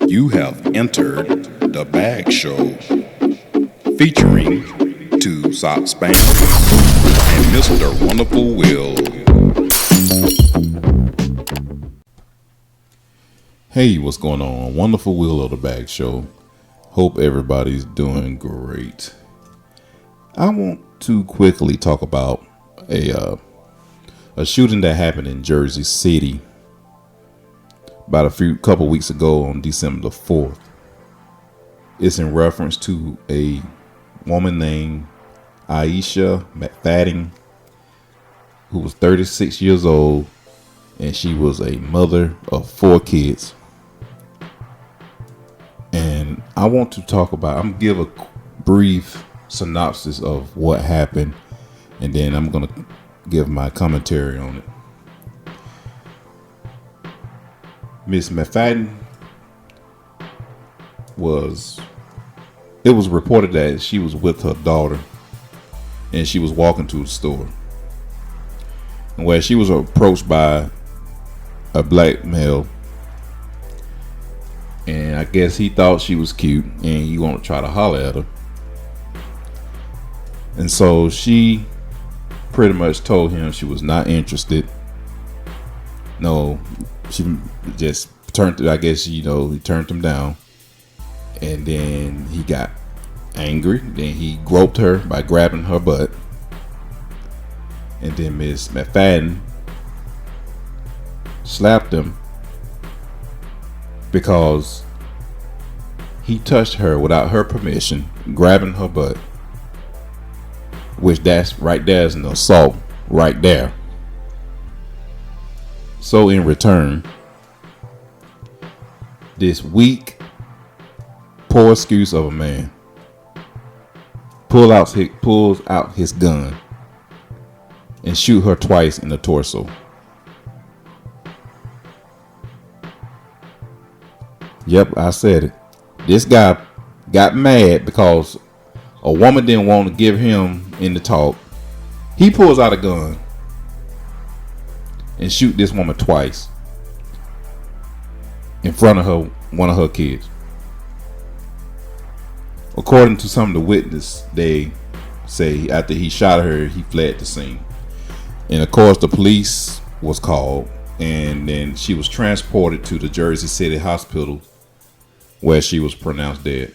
You have entered the Bag Show featuring two Sock Spaniels and Mr. Wonderful Will. Hey, what's going on? Wonderful Will of the Bag Show. Hope everybody's doing great. I want to quickly talk about a shooting that happened in Jersey City about couple weeks ago on December the 4th. It's in reference to a woman named Aisha McFadden, who was 36 years old, and she was a mother of 4 kids. And I want to talk about, I'm going to give a brief synopsis of what happened, and then I'm going to give my commentary on it. Miss McFadden it was reported that she was with her daughter and she was walking to the store, and where she was approached by a black male, and I guess he thought she was cute and he wanted to try to holler at her. And so she pretty much told him she was not interested. No, she just turned, I guess, he turned him down. And then he got angry. Then he groped her by grabbing her butt. And then Miss McFadden slapped him because he touched her without her permission, grabbing her butt. Which that's right there is an assault right there. So in return, this weak, poor excuse of a man pulls out his gun and shoot her twice in the torso. Yep, I said it. This guy got mad because a woman didn't want to give him in the talk. He pulls out a gun and shoot this woman twice in front of one of her kids. According to some of the witnesses, they say after he shot her, he fled the scene. And of course, the police was called, and then she was transported to the Jersey City Hospital, where she was pronounced dead.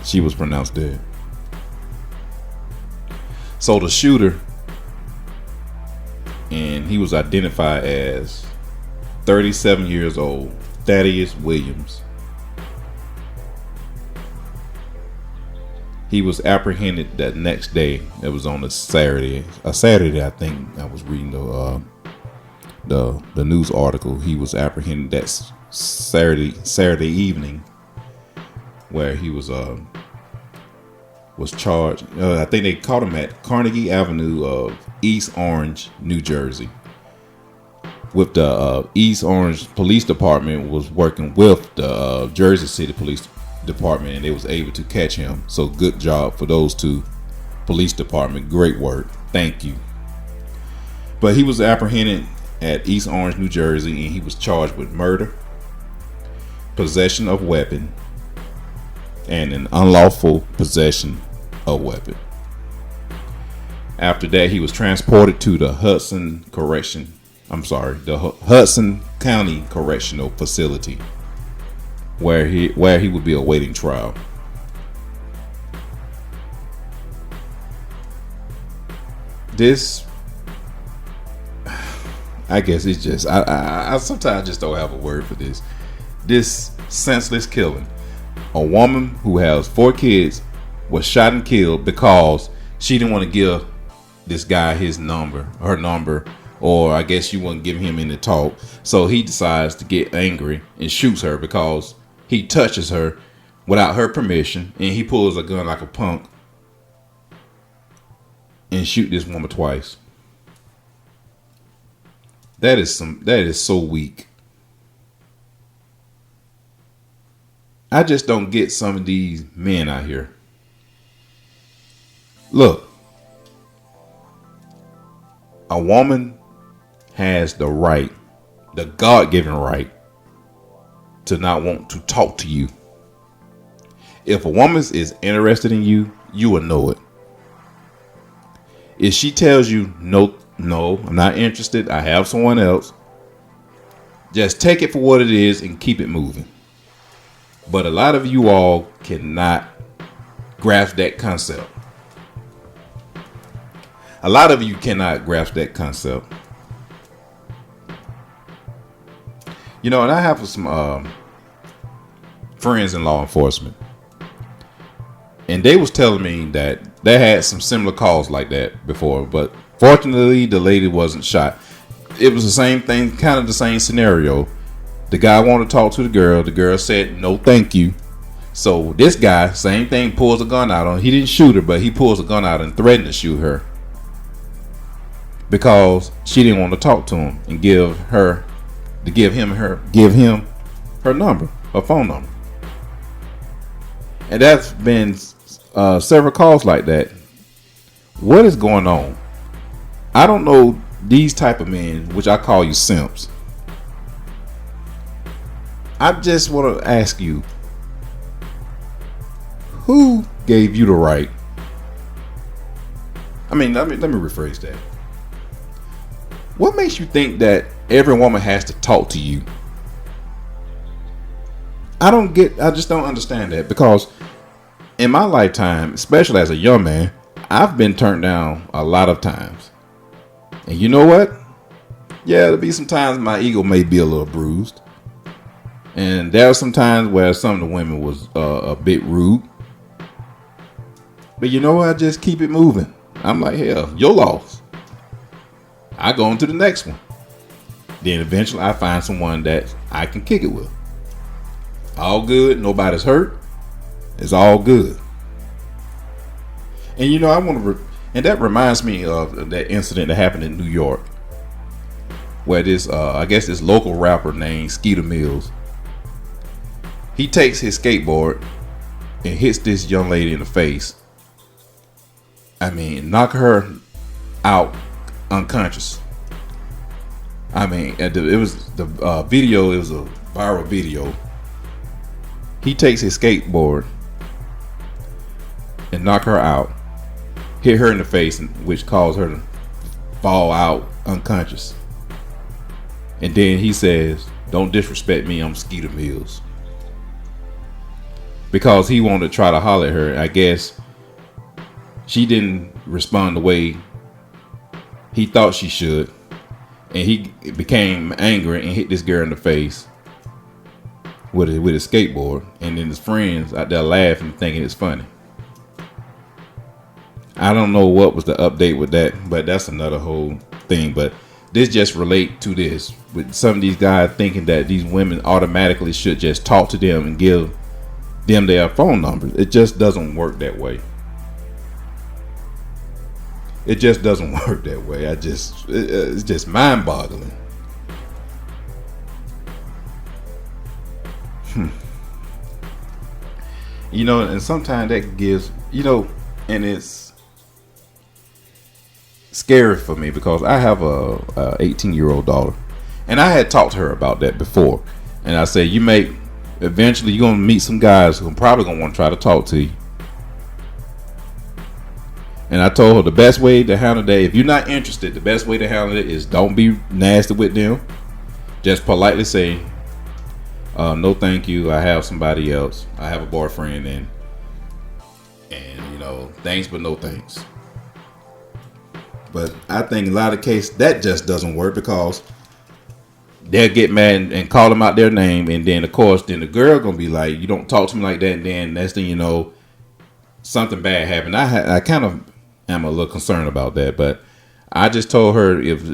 She was pronounced dead. So the shooter, and he was identified as 37 years old, Thaddues Williams. He was apprehended that next day. It was on a Saturday. I think I was reading the news article. He was apprehended that Saturday evening, where he was charged. I think they caught him at Carnegie Avenue of East Orange, New Jersey. With the East Orange Police Department was working with the Jersey City Police Department, and they was able to catch him. So good job for those two police department. Great work. Thank you. But he was apprehended at East Orange, New Jersey, and he was charged with murder, possession of weapon, and an unlawful possession of weapon. After that, he was transported to the Hudson County Correctional Facility, where he would be awaiting trial. This, I guess it's just I sometimes just don't have a word for this. This senseless killing. A woman who has 4 kids was shot and killed because she didn't want to give this guy her number, or I guess she wouldn't give him any talk. So he decides to get angry and shoots her because he touches her without her permission, and he pulls a gun like a punk and shoot this woman twice. That is so weak. I just don't get some of these men out here. Look, a woman has the right, the God-given right, to not want to talk to you. If a woman is interested in you, you will know it. If she tells you, no, I'm not interested, I have someone else, just take it for what it is and keep it moving. But a lot of you all cannot grasp that concept. A lot of you cannot grasp that concept. You know, and I have some friends in law enforcement, and they was telling me that they had some similar calls like that before, but fortunately the lady wasn't shot. It was the same thing, kind of the same scenario. The guy wanted to talk to the girl said no thank you. So this guy, same thing, pulls a gun out on her. He didn't shoot her, but he pulls a gun out and threatened to shoot her because she didn't want to talk to him and give him her number, her phone number. And that's been several calls like that. What is going on? I don't know these type of men, which I call you simps. I just want to ask you, who gave you the right? Let me rephrase that. What makes you think that every woman has to talk to you? I just don't understand that, because in my lifetime, especially as a young man, I've been turned down a lot of times. And you know what? Yeah, there'll be some times my ego may be a little bruised. And there are some times where some of the women was a bit rude. But you know what? I just keep it moving. I'm like, hell, your loss. I go on to the next one. Then eventually I find someone that I can kick it with. All good. Nobody's hurt. It's all good. And you know, and that reminds me of that incident that happened in New York, where this, I guess this local rapper named Skeeter Mills, he takes his skateboard and hits this young lady in the face. I mean, knock her out unconscious. I mean, it was the video. It was a viral video. He takes his skateboard and knock her out, hit her in the face, which caused her to fall out unconscious. And then he says, "Don't disrespect me. I'm Skeeter Mills." Because he wanted to try to holler at her. I guess she didn't respond the way he thought she should, and he became angry and hit this girl in the face with his skateboard. And then his friends out there laughing, thinking it's funny. I don't know what was the update with that, but that's another whole thing. But this just relate to this, with some of these guys thinking that these women automatically should just talk to them and give them their phone numbers. It just doesn't work that way. It just doesn't work that way. It's just mind-boggling. You know, and sometimes that gives, you know, and it's scary for me because I have a 18-year-old daughter, and I had talked to her about that before. And I said, eventually you're gonna meet some guys who are probably gonna want to try to talk to you. And I told her the best way to handle that, if you're not interested, the best way to handle it is don't be nasty with them. Just politely say, no thank you, I have somebody else. I have a boyfriend, and you know, thanks but no thanks. But I think in a lot of cases that just doesn't work, because they'll get mad and call them out their name, and then of course then the girl gonna be like, you don't talk to me like that, and then next thing you know, something bad happened. I kind of am a little concerned about that, but I just told her, if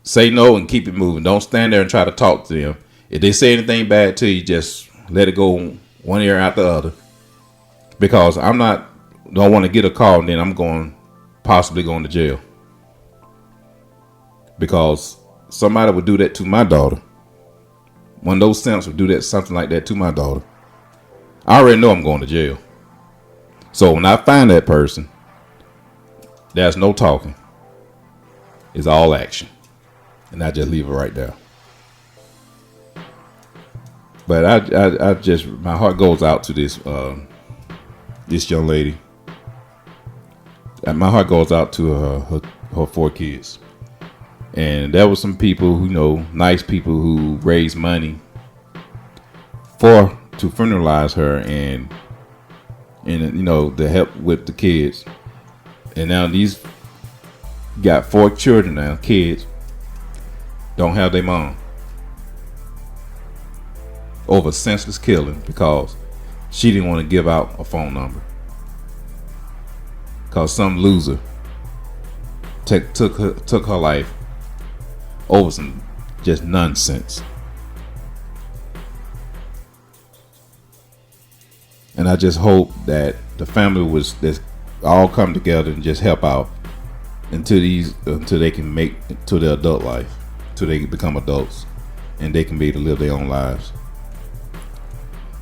say no and keep it moving. Don't stand there and try to talk to them. If they say anything bad to you, just let it go one ear out the other, because don't want to get a call and then I'm possibly going to jail, because somebody would do that to my daughter. One of those simps would do something like that to my daughter. I already know I'm going to jail. So when I find that person, there's no talking. is all action. And I just leave it right there. But I just, my heart goes out to this this young lady. My heart goes out to her 4 kids. And there were some people who, nice people who raised money to funeralize her and to help with the kids. And now these got 4 children now, kids, don't have their mom. Over senseless killing because she didn't want to give out a phone number. Because some loser took her life over some just nonsense. And I just hope that the family this all come together and just help out until they can make it to their adult life, till they become adults and they can be able to live their own lives.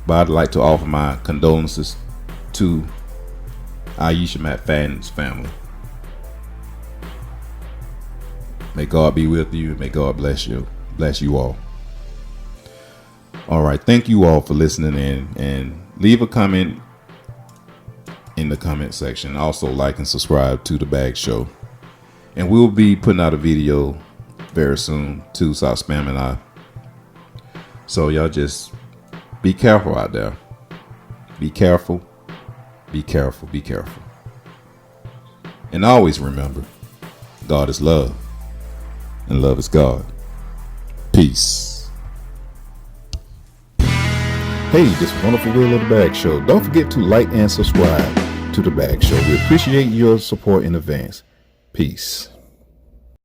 But I'd like to offer my condolences to Aisha McFadden's family. May God be with you. May God bless you. Bless you all. All right. Thank you all for listening in, and leave a comment in the comment section. Also like and subscribe to The Bag Show. And we'll be putting out a video very soon too, so S.I.M.P and I. So y'all just be careful out there. Be careful. Be careful. Be careful. And always remember, God is love. And love is God. Peace. Hey, this wonderful Will of the Bag Show. Don't forget to like and subscribe to The Bag Show. We appreciate your support in advance. Peace.